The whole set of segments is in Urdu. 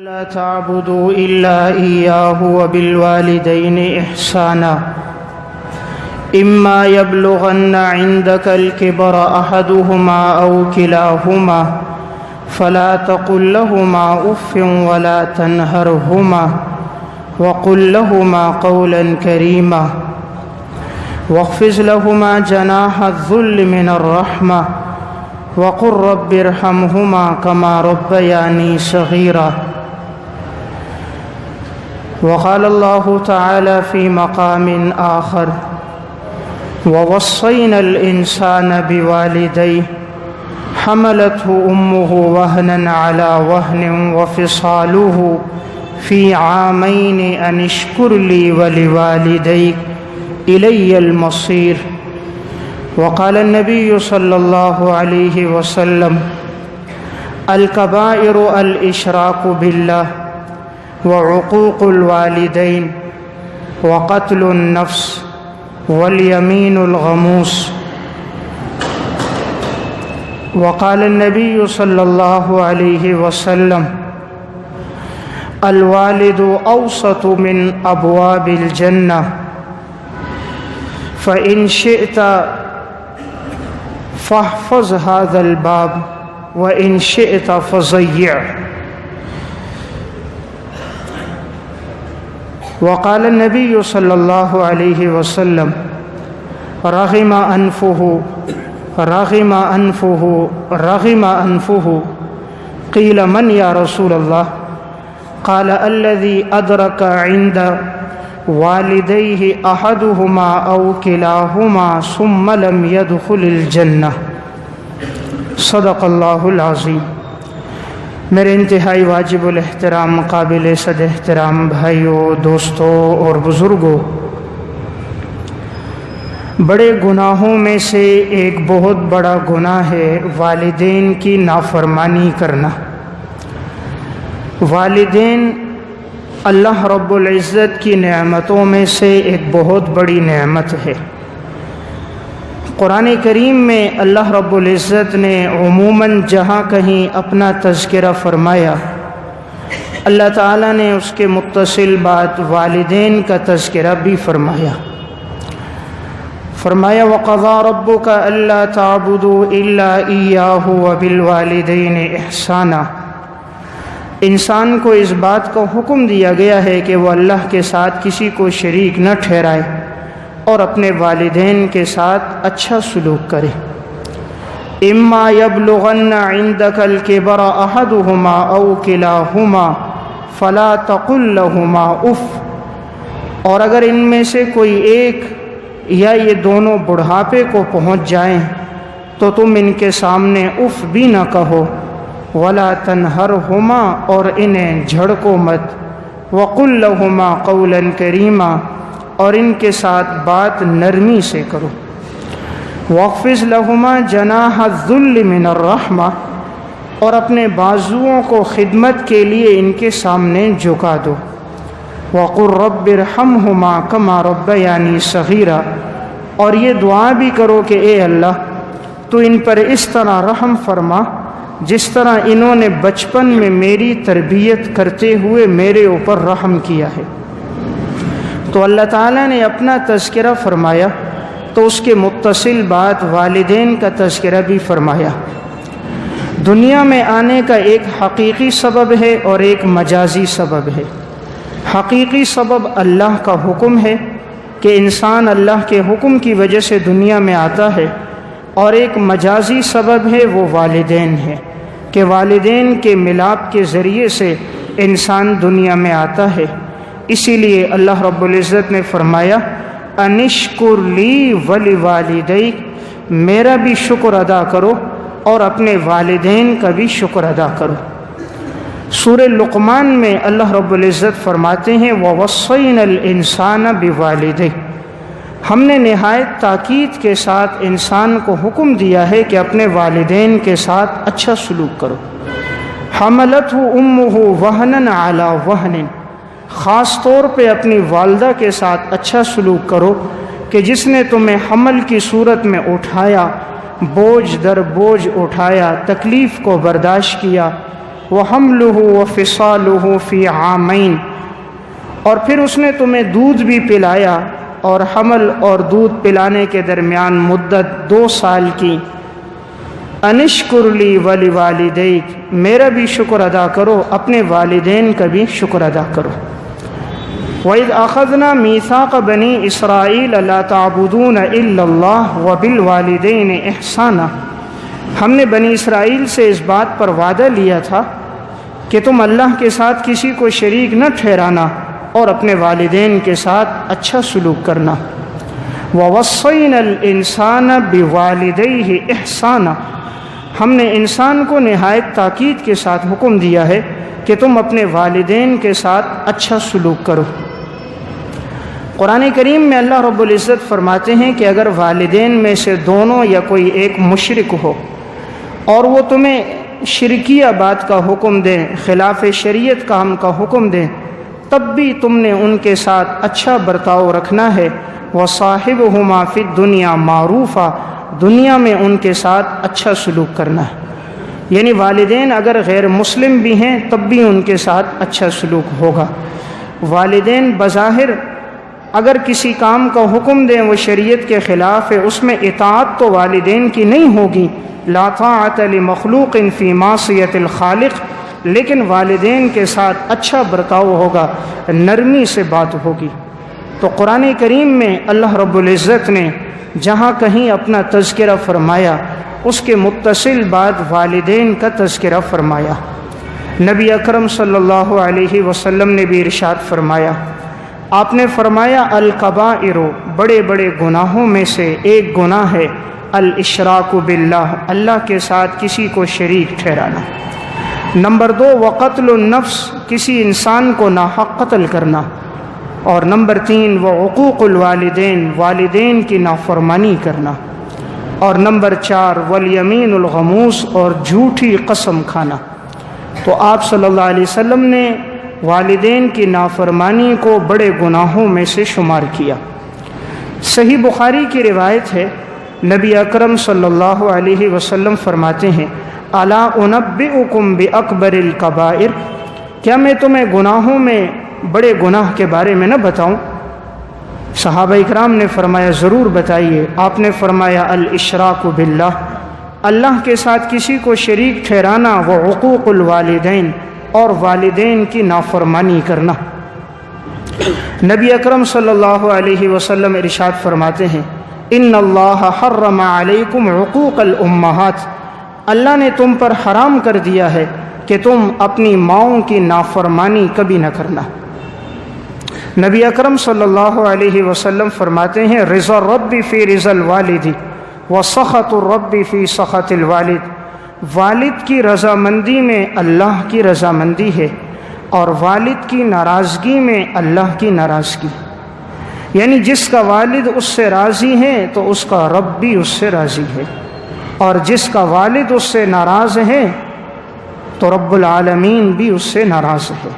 لا تعبدوا إلا إياه وبالوالدين إحسانا إما يبلغن عندك الكبر أحدهما أو كلاهما فلا تقل لهما أف ولا تنهرهما وقل لهما قولا كريما واخفض لهما جناح الذل من الرحمة وقل رب ارحمهما كما ربياني صغيرا. وقال الله تعالى في مقام آخر ووصينا الإنسان بوالديه حملته أمه وهنا على وهن وفصاله في عامين أن اشكر لي ولوالديك إلي المصير. وقال النبي صلى الله عليه وسلم الكبائر الإشراك بالله وعقوق الوالدين وقتل النفس واليمين الغموس. وقال النبي صلى الله عليه وسلم الوالد أوسط من أبواب الجنة فإن شئت فاحفظ هذا الباب وإن شئت فضيعه. وقال النبي صلى الله عليه وسلم رغم أنفه قيل من يا رسول الله؟ قال الذي أدرك عند والديه أحدهما أو كلاهما ثم لم يدخل الجنة. صدق اللہ العظیم. میرے انتہائی واجب الاحترام قابل صد احترام بھائیوں، دوستوں اور بزرگوں، بڑے گناہوں میں سے ایک بہت بڑا گناہ ہے والدین کی نافرمانی کرنا. والدین اللہ رب العزت کی نعمتوں میں سے ایک بہت بڑی نعمت ہے. قرآن کریم میں اللہ رب العزت نے عموماً جہاں کہیں اپنا تذکرہ فرمایا، اللہ تعالیٰ نے اس کے متصل بات والدین کا تذکرہ بھی فرمایا. وَقَضَىٰ رَبُّكَ أَلَّا تَعْبُدُوا إِلَّا إِيَّاهُ وَبِالْوَالِدَيْنِ إِحْسَانًا. انسان کو اس بات کا حکم دیا گیا ہے کہ وہ اللہ کے ساتھ کسی کو شریک نہ ٹھہرائے اور اپنے والدین کے ساتھ اچھا سلوک کرے. اما یبلغن عندک الکبر احدہما او کلاہما فلا تقل لہما اف. اور اگر ان میں سے کوئی ایک یا یہ دونوں بڑھاپے کو پہنچ جائیں تو تم ان کے سامنے اف بھی نہ کہو. ولا تنہرہما، اور انہیں جھڑکو مت. وقل لہما قولا کریما، اور ان کے ساتھ بات نرمی سے کرو. واخفض لہما جناح الذل من الرحمہ، اور اپنے بازوؤں کو خدمت کے لیے ان کے سامنے جھکا دو. وقل رب ارحمہما کما ربیانی صغیرا، اور یہ دعا بھی کرو کہ اے اللہ تو ان پر اس طرح رحم فرما جس طرح انہوں نے بچپن میں میری تربیت کرتے ہوئے میرے اوپر رحم کیا ہے. تو اللہ تعالیٰ نے اپنا تذکرہ فرمایا تو اس کے متصل بات والدین کا تذکرہ بھی فرمایا. دنیا میں آنے کا ایک حقیقی سبب ہے اور ایک مجازی سبب ہے. حقیقی سبب اللہ کا حکم ہے کہ انسان اللہ کے حکم کی وجہ سے دنیا میں آتا ہے، اور ایک مجازی سبب ہے وہ والدین ہے کہ والدین کے ملاپ کے ذریعے سے انسان دنیا میں آتا ہے. اسی لیے اللہ رب العزت نے فرمایا انشکر لی ولوالدیک، میرا بھی شکر ادا کرو اور اپنے والدین کا بھی شکر ادا کرو. سورہ لقمان میں اللہ رب العزت فرماتے ہیں وَوَصَّيْنَا الْإِنسَانَ بِوَالِدَيْهِ، ہم نے نہایت تاکید کے ساتھ انسان کو حکم دیا ہے کہ اپنے والدین کے ساتھ اچھا سلوک کرو. حملتہ امہ وہنا علی وہن، خاص طور پہ اپنی والدہ کے ساتھ اچھا سلوک کرو کہ جس نے تمہیں حمل کی صورت میں اٹھایا، بوجھ در بوجھ اٹھایا، تکلیف کو برداشت کیا، وحملہ وفصالہ فی عامین، اور پھر اس نے تمہیں دودھ بھی پلایا اور حمل اور دودھ پلانے کے درمیان مدت 2 سال کی۔ انشکر لی ولوالدیک، میرا بھی شکر ادا کرو، اپنے والدین کا بھی شکر ادا کرو۔ وَإِذْ أَخَذْنَا مِيثَاقَ بَنِي إِسْرَائِيلَ لَا تَعْبُدُونَ إِلَّا اللَّهَ وَبِالْوَالِدَيْنِ إِحْسَانًا، ہم نے بنی اسرائیل سے اس بات پر وعدہ لیا تھا کہ تم اللہ کے ساتھ کسی کو شریک نہ ٹھہرانا اور اپنے والدین کے ساتھ اچھا سلوک کرنا۔ وَوَصَّيْنَا الْإِنسَانَ بِوَالِدَيْهِ إِحْسَانًا، ہم نے انسان کو نہایت تاکید کے ساتھ حکم دیا ہے کہ تم اپنے والدین کے ساتھ اچھا سلوک کرو۔ قرآن کریم میں اللہ رب العزت فرماتے ہیں کہ اگر والدین میں سے دونوں یا کوئی ایک مشرک ہو اور وہ تمہیں شرکیہ بات کا حکم دیں، خلاف شریعت کام کا حکم دیں، تب بھی تم نے ان کے ساتھ اچھا برتاؤ رکھنا ہے۔ وَصَاحِبْهُمَا فِي الدُّنْيَا مَعْرُوفًا، دنیا میں ان کے ساتھ اچھا سلوک کرنا ہے، یعنی والدین اگر غیر مسلم بھی ہیں تب بھی ان کے ساتھ اچھا سلوک ہوگا۔ والدین بظاہر اگر کسی کام کا حکم دیں وہ شریعت کے خلاف ہے، اس میں اطاعت تو والدین کی نہیں ہوگی، لا طاعۃ لمخلوق فی معصیۃ الخالق، لیکن والدین کے ساتھ اچھا برتاؤ ہوگا، نرمی سے بات ہوگی۔ تو قرآن کریم میں اللہ رب العزت نے جہاں کہیں اپنا تذکرہ فرمایا اس کے متصل بعد والدین کا تذکرہ فرمایا۔ نبی اکرم صلی اللہ علیہ وسلم نے بھی ارشاد فرمایا، آپ نے فرمایا الکبائر، بڑے بڑے گناہوں میں سے ایک گناہ ہے الاشراک باللہ، اللہ کے ساتھ کسی کو شریک ٹھہرانا۔ نمبر 2 وقتل النفس، کسی انسان کو ناحق قتل کرنا، اور نمبر 3 وعقوق الوالدین، والدین کی نافرمانی کرنا، اور نمبر 4 والیمین الغموس، اور جھوٹی قسم کھانا۔ تو آپ صلی اللہ علیہ وسلم نے والدین کی نافرمانی کو بڑے گناہوں میں سے شمار کیا۔ صحیح بخاری کی روایت ہے، نبی اکرم صلی اللہ علیہ وسلم فرماتے ہیں الا انبئکم باکبر الکبائر، کیا میں تمہیں گناہوں میں بڑے گناہ کے بارے میں نہ بتاؤں؟ صحابہ اکرام نے فرمایا ضرور بتائیے۔ آپ نے فرمایا الاشراک باللہ، اللہ کے ساتھ کسی کو شریک ٹھہرانا، وعقوق الوالدین، اور والدین کی نافرمانی کرنا۔ نبی اکرم صلی اللہ علیہ وسلم ارشاد فرماتے ہیں ان اللہ حرم علیکم عقوق الامہات، اللہ نے تم پر حرام کر دیا ہے کہ تم اپنی ماؤں کی نافرمانی کبھی نہ کرنا۔ نبی اکرم صلی اللہ علیہ وسلم فرماتے ہیں رضا الرب فی رضا الوالد وسخط الرب فی سخط الوالد، والد کی رضامندی میں اللہ کی رضامندی ہے اور والد کی ناراضگی میں اللہ کی ناراضگی، یعنی جس کا والد اس سے راضی ہے تو اس کا رب بھی اس سے راضی ہے، اور جس کا والد اس سے ناراض ہے تو رب العالمین بھی اس سے ناراض ہے۔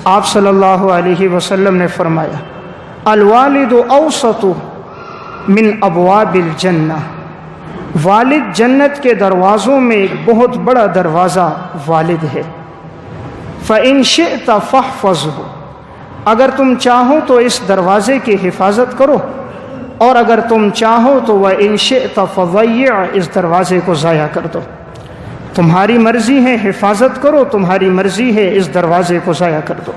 آپ صلی اللہ علیہ وسلم نے فرمایا الوالد اوسط من ابواب الجنہ، والد جنت کے دروازوں میں ایک بہت بڑا دروازہ والد ہے۔ فَإِن شِئْتَ فَاحْفَظْهُ، اگر تم چاہو تو اس دروازے کی حفاظت کرو، اور اگر تم چاہو تو وَإِن شِئْتَ فَضَيِّعْ، اس دروازے کو ضائع کر دو۔ تمہاری مرضی ہے حفاظت کرو، تمہاری مرضی ہے اس دروازے کو ضائع کر دو۔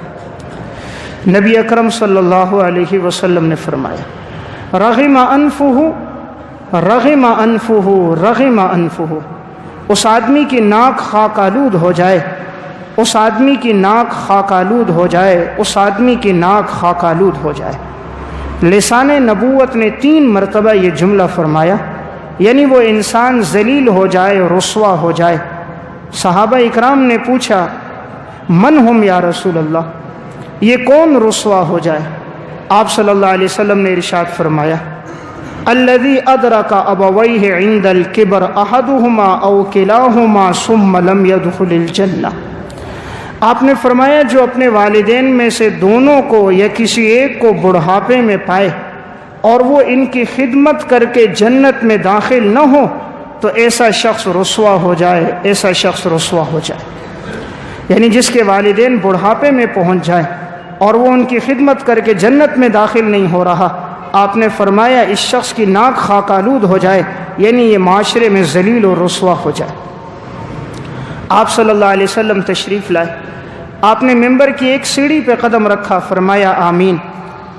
نبی اکرم صلی اللہ علیہ وسلم نے فرمایا رغم انفہ رغم انفہ رغم انفہ، اس آدمی کی ناک خاک آلود ہو جائے، اس آدمی کی ناک خاک آلود ہو جائے، اس آدمی کی ناک خاک آلود ہو جائے۔ لسان نبوت نے 3 مرتبہ یہ جملہ فرمایا، یعنی وہ انسان ذلیل ہو جائے، رسوا ہو جائے۔ صحابہ اکرام نے پوچھا من ہم یا رسول اللہ، یہ کون رسوا ہو جائے؟ آپ صلی اللہ علیہ وسلم نے ارشاد فرمایا الذی ادرک ابویہ عند الکبر احدہما او کلاہما ثم لم يدخل الجنہ، آپ نے فرمایا جو اپنے والدین میں سے دونوں کو یا کسی ایک کو بڑھاپے میں پائے اور وہ ان کی خدمت کر کے جنت میں داخل نہ ہو تو ایسا شخص رسوا ہو جائے، ایسا شخص رسوا ہو جائے۔ یعنی جس کے والدین بڑھاپے میں پہنچ جائیں اور وہ ان کی خدمت کر کے جنت میں داخل نہیں ہو رہا، آپ نے فرمایا اس شخص کی ناک خاک آلود ہو جائے، یعنی یہ معاشرے میں ذلیل و رسوا ہو جائے۔ آپ صلی اللہ علیہ وسلم تشریف لائے، آپ نے ممبر کی ایک سیڑھی پہ قدم رکھا، فرمایا آمین،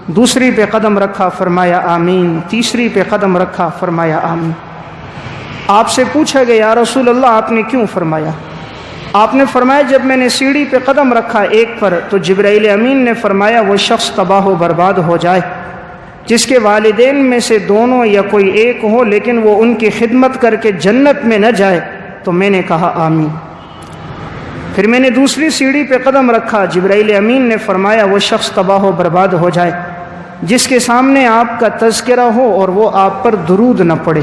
دوسری پہ قدم رکھا، فرمایا آمین، تیسری پہ قدم رکھا، فرمایا آمین۔ آپ سے پوچھا گیا یا رسول اللہ آپ نے کیوں فرمایا؟ آپ نے فرمایا جب میں نے سیڑھی پہ قدم رکھا ایک پر تو جبرائیل امین نے فرمایا وہ شخص تباہ و برباد ہو جائے جس کے والدین میں سے دونوں یا کوئی ایک ہو لیکن وہ ان کی خدمت کر کے جنت میں نہ جائے، تو میں نے کہا آمین۔ پھر میں نے دوسری سیڑھی پہ قدم رکھا، جبرائیل امین نے فرمایا وہ شخص تباہ و برباد ہو جائے جس کے سامنے آپ کا تذکرہ ہو اور وہ آپ پر درود نہ پڑے،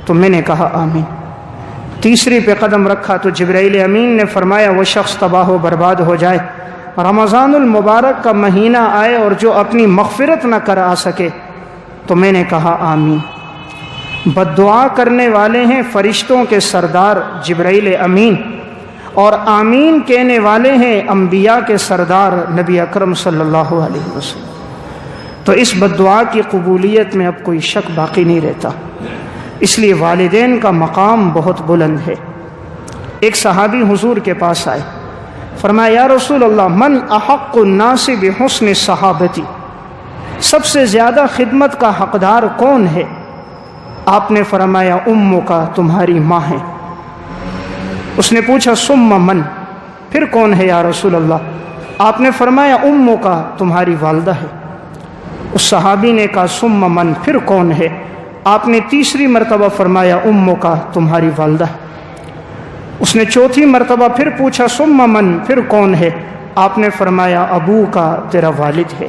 تو میں نے کہا آمین۔ تیسری پہ قدم رکھا تو جبرائیل امین نے فرمایا وہ شخص تباہ و برباد ہو جائے رمضان المبارک کا مہینہ آئے اور جو اپنی مغفرت نہ کرا سکے، تو میں نے کہا آمین۔ بد دعا کرنے والے ہیں فرشتوں کے سردار جبرائیل امین، اور آمین کہنے والے ہیں انبیاء کے سردار نبی اکرم صلی اللہ علیہ وسلم۔ تو اس بد دعا کی قبولیت میں اب کوئی شک باقی نہیں رہتا، اس لیے والدین کا مقام بہت بلند ہے۔ ایک صحابی حضور کے پاس آئے، فرمایا یا رسول اللہ من احق الناس بحسن صحابتی، سب سے زیادہ خدمت کا حقدار کون ہے؟ آپ نے فرمایا امو کا، تمہاری ماں ہے۔ اس نے پوچھا ثم من، پھر کون ہے یا رسول اللہ؟ آپ نے فرمایا امو کا، تمہاری والدہ ہے۔ اس صحابی نے کہا ثم من، پھر کون ہے؟ آپ نے تیسری مرتبہ فرمایا امو کا، تمہاری والدہ ہے۔ اس نے چوتھی مرتبہ پھر پوچھا ثم من، پھر کون ہے؟ آپ نے فرمایا ابو کا، تیرا والد ہے۔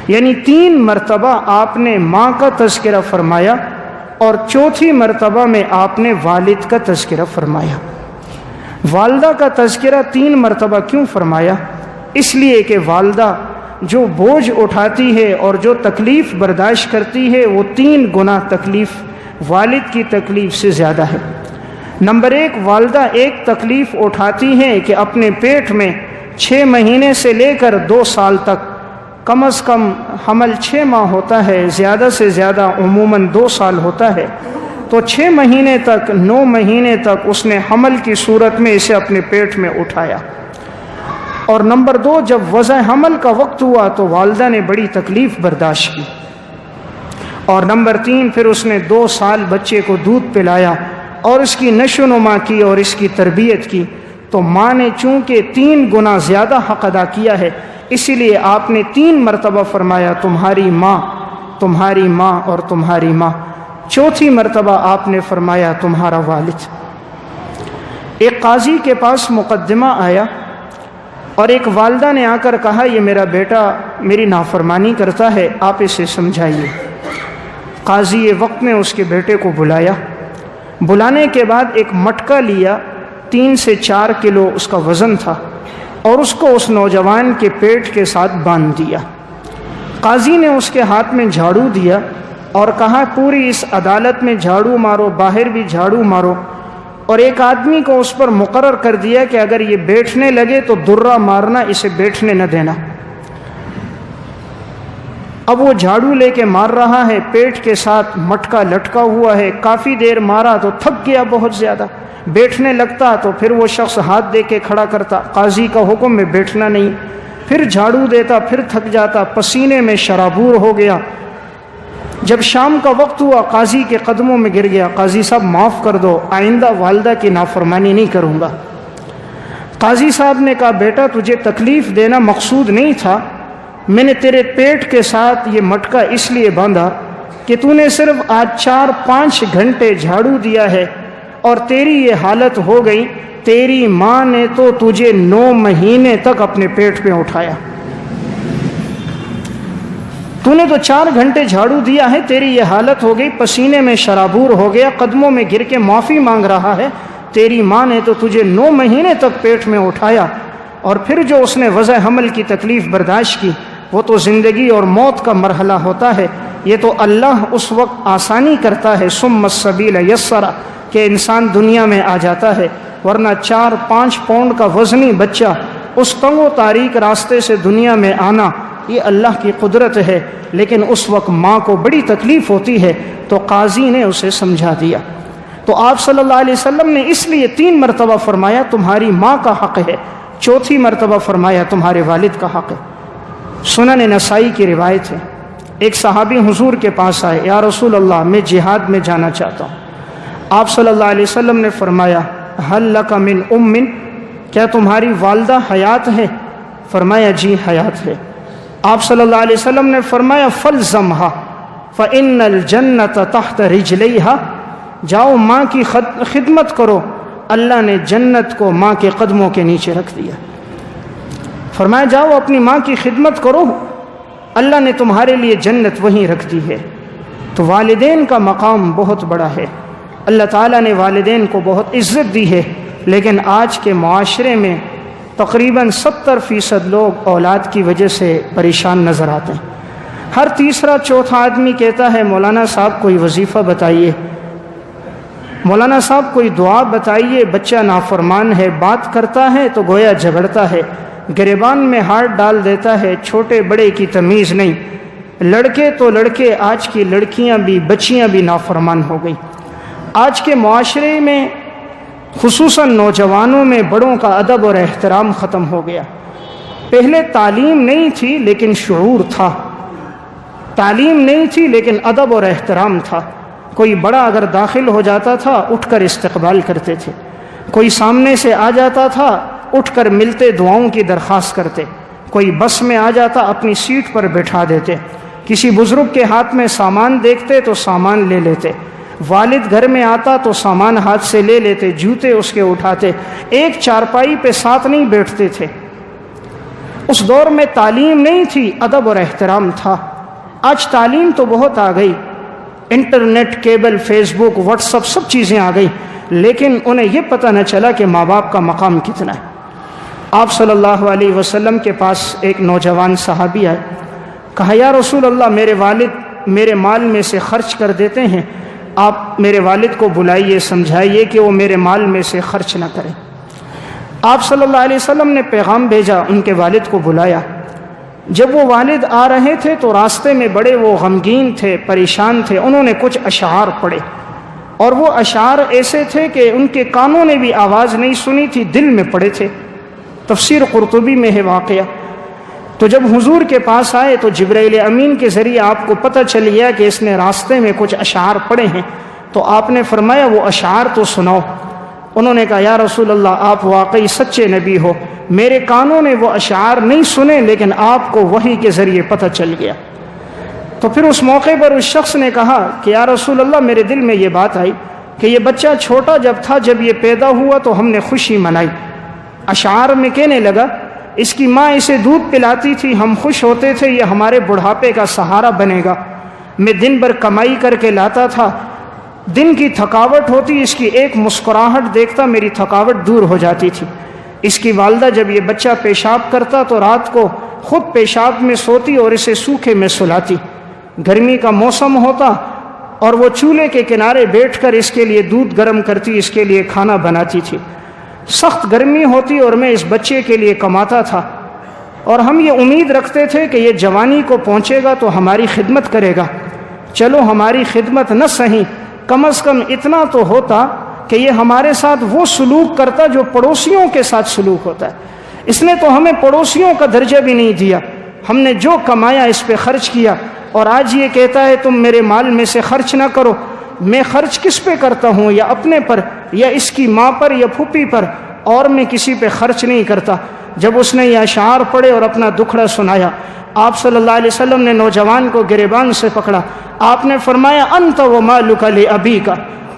یعنی 3 مرتبہ آپ نے ماں کا تذکرہ فرمایا اور چوتھی مرتبہ میں آپ نے والد کا تذکرہ فرمایا۔ والدہ کا تذکرہ 3 مرتبہ کیوں فرمایا؟ اس لیے کہ والدہ جو بوجھ اٹھاتی ہے اور جو تکلیف برداشت کرتی ہے وہ 3 گنا تکلیف والد کی تکلیف سے زیادہ ہے۔ نمبر 1، والدہ ایک تکلیف اٹھاتی ہے کہ اپنے پیٹ میں 6 مہینے سے لے کر 2 سال تک، کم از کم حمل 6 ماہ ہوتا ہے، زیادہ سے زیادہ عموماً 2 سال ہوتا ہے، تو 6 مہینے تک 9 مہینے تک اس نے حمل کی صورت میں اسے اپنے پیٹ میں اٹھایا۔ اور نمبر 2، جب وضع حمل کا وقت ہوا تو والدہ نے بڑی تکلیف برداشت کی۔ اور نمبر 3، پھر اس نے 2 سال بچے کو دودھ پلایا اور اس کی نشو و نما کی اور اس کی تربیت کی، تو ماں نے چونکہ 3 گنا زیادہ حق ادا کیا ہے، اسی لیے آپ نے 3 مرتبہ فرمایا تمہاری ماں، تمہاری ماں اور تمہاری ماں۔ چوتھی مرتبہ آپ نے فرمایا تمہارا والد۔ ایک قاضی کے پاس مقدمہ آیا اور ایک والدہ نے آ کر کہا یہ میرا بیٹا میری نافرمانی کرتا ہے، آپ اسے سمجھائیے۔ قاضی وقت نے اس کے بیٹے کو بلایا، بلانے کے بعد ایک مٹکا لیا، 3 سے 4 کلو اس کا وزن تھا، اور اس کو اس نوجوان کے پیٹ کے ساتھ باندھ دیا۔ قاضی نے اس کے ہاتھ میں جھاڑو دیا اور کہا پوری اس عدالت میں جھاڑو مارو، باہر بھی جھاڑو مارو، اور ایک آدمی کو اس پر مقرر کر دیا کہ اگر یہ بیٹھنے لگے تو درہ مارنا، اسے بیٹھنے نہ دینا۔ اب وہ جھاڑو لے کے مار رہا ہے، پیٹ کے ساتھ مٹکا لٹکا ہوا ہے، کافی دیر مارا تو تھک گیا بہت زیادہ، بیٹھنے لگتا تو پھر وہ شخص ہاتھ دے کے کھڑا کرتا، قاضی کا حکم میں بیٹھنا نہیں، پھر جھاڑو دیتا، پھر تھک جاتا، پسینے میں شرابور ہو گیا۔ جب شام کا وقت ہوا قاضی کے قدموں میں گر گیا، قاضی صاحب معاف کر دو، آئندہ والدہ کی نافرمانی نہیں کروں گا۔ قاضی صاحب نے کہا بیٹا تجھے تکلیف دینا مقصود نہیں تھا، میں نے تیرے پیٹ کے ساتھ یہ مٹکا اس لیے باندھا کہ تو نے صرف آج 4-5 گھنٹے جھاڑو دیا ہے اور تیری یہ حالت ہو گئی، تیری ماں نے تو تجھے 9 مہینے تک اپنے پیٹ پہ اٹھایا، تو نے تو 4 گھنٹے جھاڑو دیا ہے، تیری یہ حالت ہو گئی، پسینے میں شرابور ہو گیا، قدموں میں گر کے معافی مانگ رہا ہے، تیری ماں نے تو تجھے 9 مہینے تک پیٹ میں اٹھایا، اور پھر جو اس نے وضع حمل کی تکلیف برداشت کی وہ تو زندگی اور موت کا مرحلہ ہوتا ہے، یہ تو اللہ اس وقت آسانی کرتا ہے، ثم السبیل یسرا، کہ انسان دنیا میں آ جاتا ہے، ورنہ 4-5 پاؤنڈ کا وزنی بچہ اس تنگ و تاریک راستے سے دنیا میں آنا یہ اللہ کی قدرت ہے، لیکن اس وقت ماں کو بڑی تکلیف ہوتی ہے تو قاضی نے اسے سمجھا دیا۔ تو آپ صلی اللہ علیہ وسلم نے اس لیے 3 مرتبہ فرمایا تمہاری ماں کا حق ہے، 4تھی مرتبہ فرمایا تمہارے والد کا حق ہے۔ سنن نسائی کی روایت ہے، ایک صحابی حضور کے پاس آئے، یا رسول اللہ میں جہاد میں جانا چاہتا ہوں۔ آپ صلی اللہ علیہ وسلم نے فرمایا ہل لک من ام، کیا تمہاری والدہ حیات ہے؟ فرمایا جی حیات ہے۔ آپ صلی اللہ علیہ وسلم نے فرمایا فلزمھا فإن الجنۃ تحت رجلیھا، جاؤ ماں کی خدمت کرو، اللہ نے جنت کو ماں کے قدموں کے نیچے رکھ دیا۔ فرمایا جاؤ اپنی ماں کی خدمت کرو، اللہ نے تمہارے لیے جنت وہیں رکھ دی ہے۔ تو والدین کا مقام بہت بڑا ہے، اللہ تعالیٰ نے والدین کو بہت عزت دی ہے، لیکن آج کے معاشرے میں تقریباً 70% لوگ اولاد کی وجہ سے پریشان نظر آتے ہیں۔ ہر تیسرا چوتھا آدمی کہتا ہے مولانا صاحب کوئی وظیفہ بتائیے، مولانا صاحب کوئی دعا بتائیے، بچہ نافرمان ہے، بات کرتا ہے تو گویا جھگڑتا ہے، گریبان میں ہاتھ ڈال دیتا ہے، چھوٹے بڑے کی تمیز نہیں۔ لڑکے تو لڑکے، آج کی لڑکیاں بھی بچیاں بھی نافرمان ہو گئی۔ آج کے معاشرے میں خصوصاً نوجوانوں میں بڑوں کا ادب اور احترام ختم ہو گیا۔ پہلے تعلیم نہیں تھی لیکن شعور تھا، تعلیم نہیں تھی لیکن ادب اور احترام تھا۔ کوئی بڑا اگر داخل ہو جاتا تھا اٹھ کر استقبال کرتے تھے، کوئی سامنے سے آ جاتا تھا اٹھ کر ملتے دعاؤں کی درخواست کرتے، کوئی بس میں آ جاتا اپنی سیٹ پر بٹھا دیتے، کسی بزرگ کے ہاتھ میں سامان دیکھتے تو سامان لے لیتے، والد گھر میں آتا تو سامان ہاتھ سے لے لیتے، جوتے اس کے اٹھاتے، ایک چارپائی پہ ساتھ نہیں بیٹھتے تھے۔ اس دور میں تعلیم نہیں تھی، ادب اور احترام تھا۔ آج تعلیم تو بہت آ گئی، انٹرنیٹ، کیبل، فیس بک، واٹس ایپ، سب چیزیں آ گئی، لیکن انہیں یہ پتہ نہ چلا کہ ماں باپ کا مقام کتنا ہے۔ آپ صلی اللہ علیہ وسلم کے پاس ایک نوجوان صحابی آئے، کہا یا رسول اللہ میرے والد میرے مال میں سے خرچ کر دیتے ہیں، آپ میرے والد کو بلائیے، سمجھائیے کہ وہ میرے مال میں سے خرچ نہ کریں۔ آپ صلی اللہ علیہ وسلم نے پیغام بھیجا، ان کے والد کو بلایا۔ جب وہ والد آ رہے تھے تو راستے میں بڑے وہ غمگین تھے، پریشان تھے، انہوں نے کچھ اشعار پڑھے، اور وہ اشعار ایسے تھے کہ ان کے کانوں نے بھی آواز نہیں سنی تھی، دل میں پڑے تھے۔ تفسیر قرطبی میں ہے واقعہ۔ تو جب حضور کے پاس آئے تو جبرائیل امین کے ذریعے آپ کو پتہ چل گیا کہ اس نے راستے میں کچھ اشعار پڑھے ہیں، تو آپ نے فرمایا وہ اشعار تو سناؤ۔ انہوں نے کہا یا رسول اللہ آپ واقعی سچے نبی ہو، میرے کانوں نے وہ اشعار نہیں سنے لیکن آپ کو وحی کے ذریعے پتہ چل گیا۔ تو پھر اس موقع پر اس شخص نے کہا کہ یا رسول اللہ میرے دل میں یہ بات آئی کہ یہ بچہ چھوٹا جب تھا، جب یہ پیدا ہوا تو ہم نے خوشی منائی، اشعار میں کہنے لگا اس کی ماں اسے دودھ پلاتی تھی، ہم خوش ہوتے تھے، یہ ہمارے بڑھاپے کا سہارا بنے گا، میں دن بھر کمائی کر کے لاتا تھا، دن کی تھکاوٹ ہوتی، اس کی ایک مسکراہٹ دیکھتا میری تھکاوٹ دور ہو جاتی تھی۔ اس کی والدہ جب یہ بچہ پیشاب کرتا تو رات کو خود پیشاب میں سوتی اور اسے سوکھے میں سلاتی، گرمی کا موسم ہوتا اور وہ چولہے کے کنارے بیٹھ کر اس کے لیے دودھ گرم کرتی، اس کے لیے کھانا بناتی تھی۔ سخت گرمی ہوتی اور میں اس بچے کے لیے کماتا تھا، اور ہم یہ امید رکھتے تھے کہ یہ جوانی کو پہنچے گا تو ہماری خدمت کرے گا، چلو ہماری خدمت نہ صحیح کم از کم اتنا تو ہوتا کہ یہ ہمارے ساتھ وہ سلوک کرتا جو پڑوسیوں کے ساتھ سلوک ہوتا ہے۔ اس نے تو ہمیں پڑوسیوں کا درجہ بھی نہیں دیا، ہم نے جو کمایا اس پہ خرچ کیا، اور آج یہ کہتا ہے تم میرے مال میں سے خرچ نہ کرو۔ میں خرچ کس پہ کرتا ہوں؟ یا اپنے پر، یا اس کی ماں پر، یا پھوپھی پر، اور میں کسی پہ خرچ نہیں کرتا۔ جب اس نے یہ اشعار پڑھے اور اپنا دکھڑا سنایا، آپ صلی اللہ علیہ وسلم نے نوجوان کو گریبان سے پکڑا، آپ نے فرمایا انت و مالک لابیک،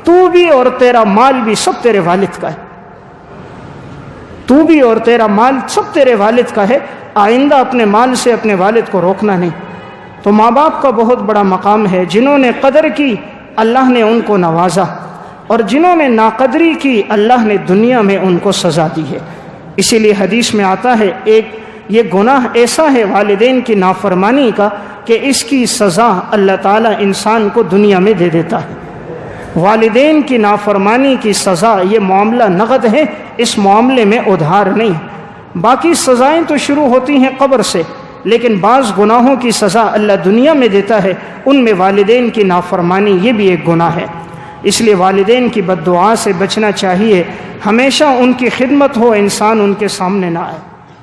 تو بھی اور تیرا مال بھی سب تیرے والد کا ہے، تو بھی اور تیرا مال سب تیرے والد کا ہے، آئندہ اپنے مال سے اپنے والد کو روکنا نہیں۔ تو ماں باپ کا بہت بڑا مقام ہے، جنہوں نے قدر کی اللہ نے ان کو نوازا، اور جنہوں نے ناقدری کی اللہ نے دنیا میں ان کو سزا دی ہے۔ اسی لیے حدیث میں آتا ہے یہ گناہ ایسا ہے والدین کی نافرمانی کا کہ اس کی سزا اللہ تعالیٰ انسان کو دنیا میں دے دیتا ہے۔ والدین کی نافرمانی کی سزا یہ معاملہ نقد ہے، اس معاملے میں ادھار نہیں۔ باقی سزائیں تو شروع ہوتی ہیں قبر سے، لیکن بعض گناہوں کی سزا اللہ دنیا میں دیتا ہے، ان میں والدین کی نافرمانی یہ بھی ایک گناہ ہے۔ اس لیے والدین کی بد دعا سے بچنا چاہیے، ہمیشہ ان کی خدمت ہو، انسان ان کے سامنے نہ آئے۔